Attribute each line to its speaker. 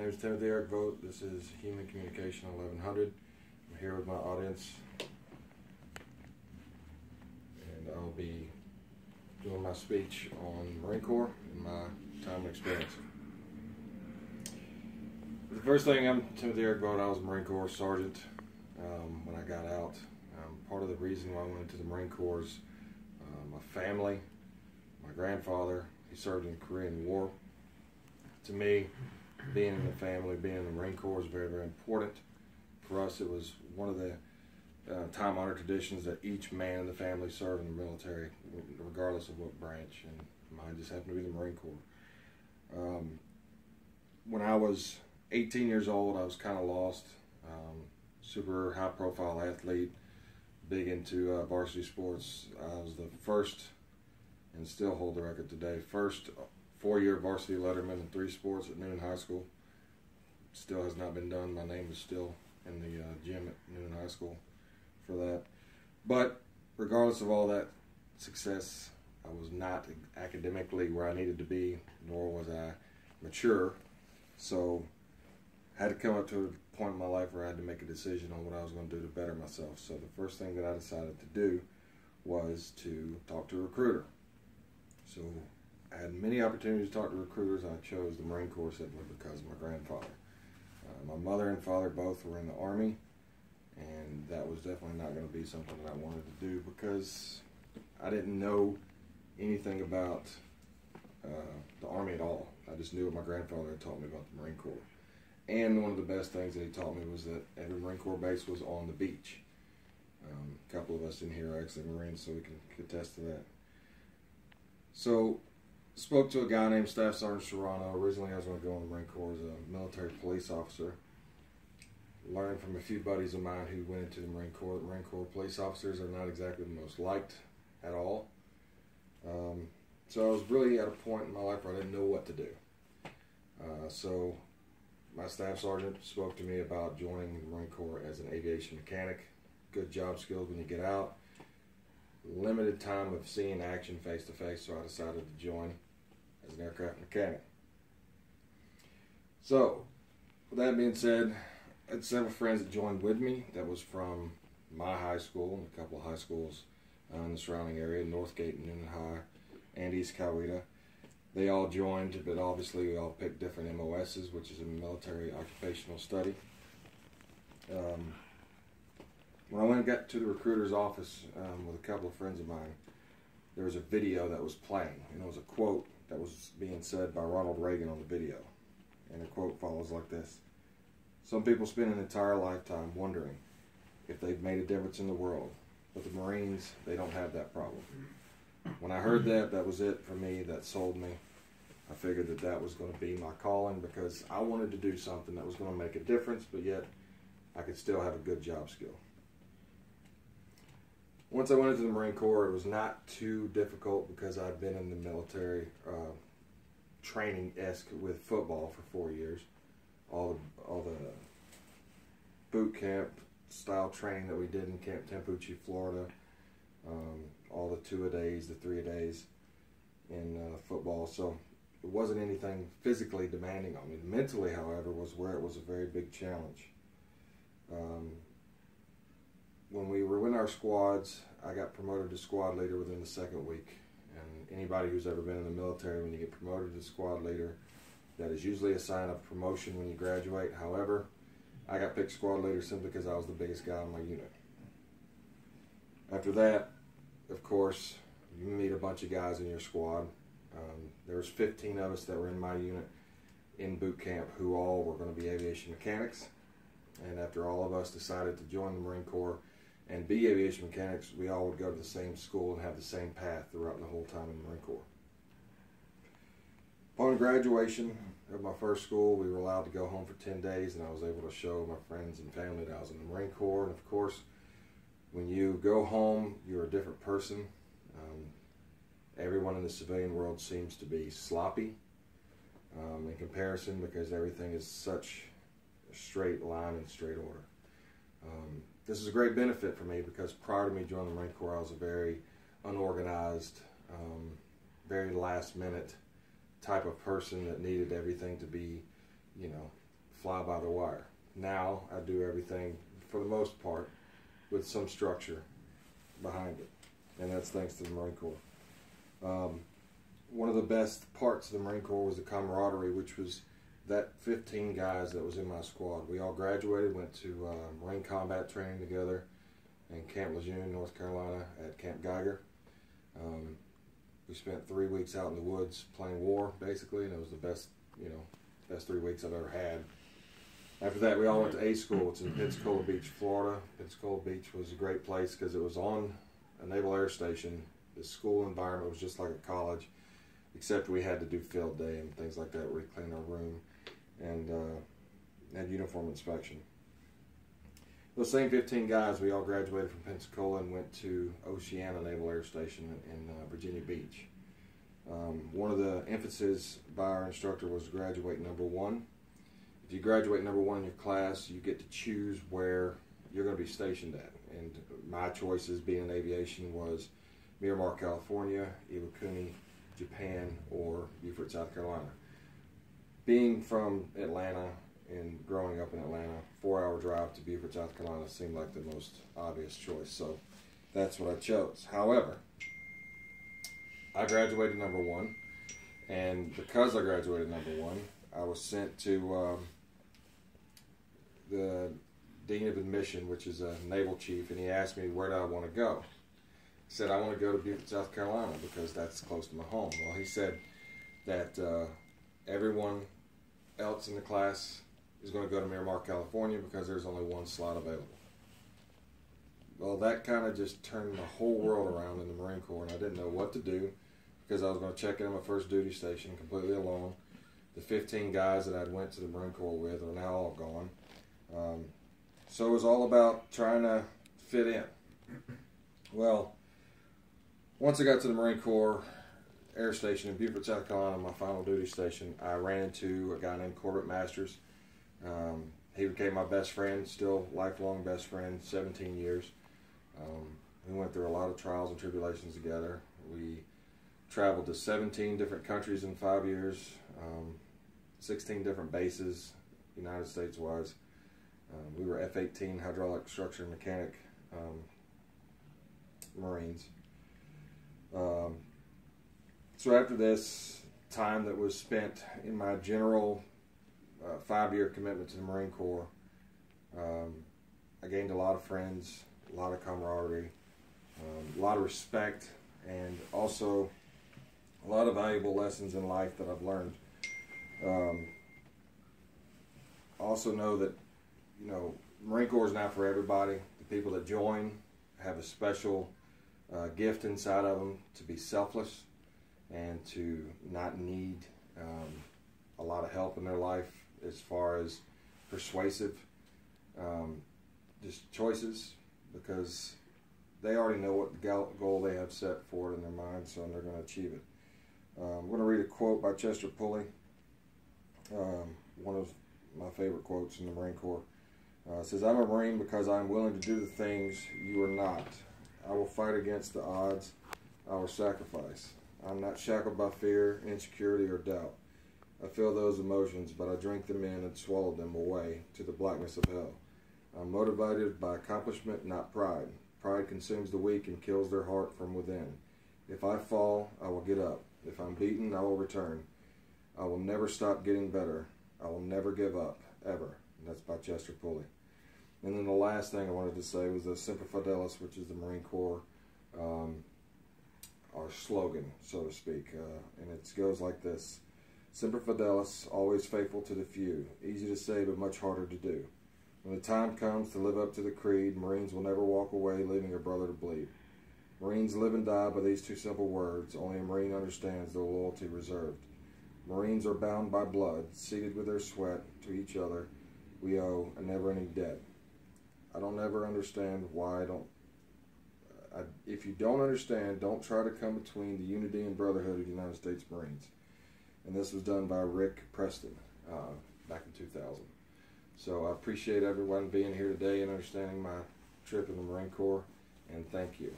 Speaker 1: name is Timothy Eric Vogt. This is Human Communication 1100. I'm here with my audience, and I'll be doing my speech on Marine Corps and my time and experience. The first thing, I'm Timothy Eric Vogt. I was a Marine Corps sergeant when I got out. Part of the reason why I went into the Marine Corps is my family. My grandfather, he served in the Korean War. To me, being in the family, being in the Marine Corps is very, very important. For us, it was one of the time-honored traditions that each man in the family serve in the military, regardless of what branch, and mine just happened to be the Marine Corps. When I was 18 years old, I was kind of lost. Super high-profile athlete, big into varsity sports. I was the first, and still hold the record today, first four-year varsity letterman in 3 sports at Newnan High School. Still has not been done. My name is still in the gym at Newnan High School for that. But regardless of all that success, I was not academically where I needed to be, nor was I mature. So I had to come up to a point in my life where I had to make a decision on what I was going to do to better myself. So the first thing that I decided to do was to talk to a recruiter. So I had many opportunities to talk to recruiters. I chose the Marine Corps simply because of my grandfather. My mother and father both were in the Army, and that was definitely not going to be something that I wanted to do because I didn't know anything about the Army at all. I just knew what my grandfather had taught me about the Marine Corps. And one of the best things that he taught me was that every Marine Corps base was on the beach. A couple of us in here are actually Marines, so we can attest to that. So spoke to a guy named Staff Sergeant Serrano. Originally I was going to go in the Marine Corps as a military police officer. Learned from a few buddies of mine who went into the Marine Corps that Marine Corps police officers are not exactly the most liked at all. So I was really at a point in my life where I didn't know what to do. So my staff sergeant spoke to me about joining the Marine Corps as an aviation mechanic. Good job skills when you get out. Limited time of seeing action face to face, so I decided to join as an aircraft mechanic. So, with that being said, I had several friends that joined with me. That was from my high school and a couple of high schools in the surrounding area, Northgate and Newnan High, and East Coweta. They all joined, but obviously we all picked different MOSs, which is a military occupational study. When I went and got to the recruiter's office with a couple of friends of mine, there was a video that was playing, and it was a quote that was being said by Ronald Reagan on the video. And the quote follows like this: "Some people spend an entire lifetime wondering if they've made a difference in the world, but the Marines, they don't have that problem." When I heard that, that was it for me. That sold me. I figured that that was going to be my calling because I wanted to do something that was going to make a difference, but yet I could still have a good job skill. Once I went into the Marine Corps, it was not too difficult because I'd been in the military training-esque with football for 4 years. All the boot camp style training that we did in Camp Tempucci, Florida. All the 2-a-days, the 3-a-days in football. So it wasn't anything physically demanding on me. Mentally, however, was where it was a very big challenge. When we were in our squads, I got promoted to squad leader within the 2nd week. And anybody who's ever been in the military, when you get promoted to squad leader, that is usually a sign of promotion when you graduate. However, I got picked squad leader simply because I was the biggest guy in my unit. After that, of course, you meet a bunch of guys in your squad. There was 15 of us that were in my unit in boot camp who all were going to be aviation mechanics. And after all of us decided to join the Marine Corps and be aviation mechanics, we all would go to the same school and have the same path throughout the whole time in the Marine Corps. Upon graduation of my first school, we were allowed to go home for 10 days, and I was able to show my friends and family that I was in the Marine Corps. And of course, when you go home, you're a different person. Everyone in the civilian world seems to be sloppy in comparison because everything is such a straight line and straight order. This is a great benefit for me because prior to me joining the Marine Corps, I was a very unorganized, very last minute type of person that needed everything to be, fly by the wire. Now I do everything, for the most part, with some structure behind it, and that's thanks to the Marine Corps. One of the best parts of the Marine Corps was the camaraderie, which was that 15 guys that was in my squad. We all graduated, went to Marine combat training together in Camp Lejeune, North Carolina, at Camp Geiger. We spent 3 weeks out in the woods playing war, basically, and it was the best 3 weeks I've ever had. After that, we all went to A school. It's in Pensacola Beach, Florida. Pensacola Beach was a great place because it was on a naval air station. The school environment was just like a college, except we had to do field day and things like that, where we cleaned our room and had uniform inspection. Those same 15 guys, we all graduated from Pensacola and went to Oceana Naval Air Station in Virginia Beach. One of the emphases by our instructor was graduate number one. If you graduate number one in your class, you get to choose where you're going to be stationed at. And my choices, being in aviation, was Miramar, California, Iwakuni, Japan, or Beaufort, South Carolina. Being from Atlanta and growing up in Atlanta, 4-hour drive to Beaufort, South Carolina seemed like the most obvious choice, so that's what I chose. However, I graduated number one, and because I graduated number one, I was sent to the Dean of Admission, which is a naval chief, and he asked me, where do I want to go? I said, I want to go to Beaufort, South Carolina, because that's close to my home. Well, he said that everyone else in the class is going to go to Miramar, California, because there's only one slot available. Well, that kind of just turned the whole world around in the Marine Corps, and I didn't know what to do, because I was going to check in my first duty station completely alone. The 15 guys that I went to the Marine Corps with are now all gone. So it was all about trying to fit in. Well, once I got to the Marine Corps Air Station in Beaufort, South Carolina, my final duty station, I ran into a guy named Corbett Masters. He became my best friend, still lifelong best friend, 17 years. We went through a lot of trials and tribulations together. We traveled to 17 different countries in 5 years, 16 different bases, United States-wise. We were F-18 hydraulic structure mechanic Marines. So after this time that was spent in my general 5-year commitment to the Marine Corps, I gained a lot of friends, a lot of camaraderie, a lot of respect, and also a lot of valuable lessons in life that I've learned. Also know that, Marine Corps is not for everybody. The people that join have a special gift inside of them to be selfless and to not need a lot of help in their life as far as persuasive just choices, because they already know what the goal they have set forward in their minds, so they're going to achieve it. I'm going to read a quote by Chester Pulley, one of my favorite quotes in the Marine Corps. It says, I'm a Marine because I am willing to do the things you are not. I will fight against the odds. I will sacrifice. I'm not shackled by fear, insecurity, or doubt. I feel those emotions, but I drink them in and swallow them away to the blackness of hell. I'm motivated by accomplishment, not pride. Pride consumes the weak and kills their heart from within. If I fall, I will get up. If I'm beaten, I will return. I will never stop getting better. I will never give up, ever. And that's by Chester Pulley. And then the last thing I wanted to say was the Semper Fidelis, which is the Marine Corps, our slogan, so to speak. And it goes like this. Semper Fidelis, always faithful to the few. Easy to say, but much harder to do. When the time comes to live up to the creed, Marines will never walk away leaving a brother to bleed. Marines live and die by these two simple words. Only a Marine understands the loyalty reserved. Marines are bound by blood, seated with their sweat to each other. We owe a never-ending debt. I don't ever understand why if you don't understand, don't try to come between the unity and brotherhood of the United States Marines. And this was done by Rick Preston back in 2000. So I appreciate everyone being here today and understanding my trip in the Marine Corps, and thank you.